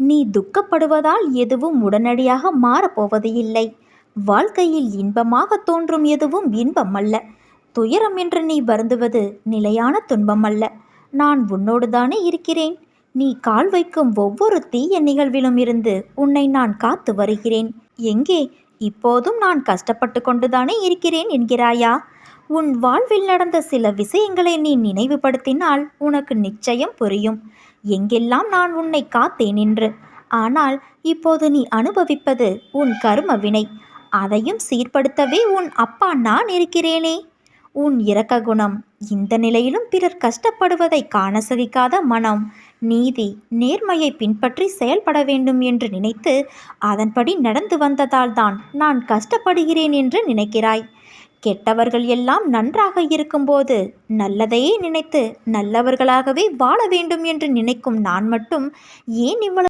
நீ துக்கப்படுவதால் எதுவும் உடனடியாக மாறப்போவது இல்லை. வாழ்க்கையில் இன்பமாக தோன்றும் எதுவும் இன்பமல்ல. துயரம் என்று நீ வருந்துவது நிலையான துன்பமல்ல. நான் உன்னோடுதானே இருக்கிறேன். நீ கால் வைக்கும் ஒவ்வொரு தீய நிகழ்விலும் இருந்து உன்னை நான் காத்து வருகிறேன். எங்கே, இப்போதும் நான் கஷ்டப்பட்டு கொண்டுதானே இருக்கிறேன் என்கிறாயா? உன் வாழ்வில் நடந்த சில விஷயங்களை நீ நினைவுபடுத்தினால் உனக்கு நிச்சயம் புரியும். எங்கெல்லாம் நான் உன்னை காத்தேன் என்று. ஆனால் இப்போது நீ அனுபவிப்பது உன் கர்ம வினை. அதையும் சீர்படுத்தவே உன் அப்பா நான் இருக்கிறேனே. உன் இரக்க குணம், இந்த நிலையிலும் பிறர் கஷ்டப்படுவதை காண சகிக்காத மனம், நீதி நேர்மையை பின்பற்றி செயல்பட வேண்டும் என்று நினைத்து அதன்படி நடந்து வந்ததால் தான் நான் கஷ்டப்படுகிறேன் என்று நினைக்கிறாய். கெட்டவர்கள் எல்லாம் நன்றாக இருக்கும்போது நல்லதையே நினைத்து நல்லவர்களாகவே வாழ வேண்டும் என்று நினைக்கும் நான் மட்டும் ஏன் இவ்வளவு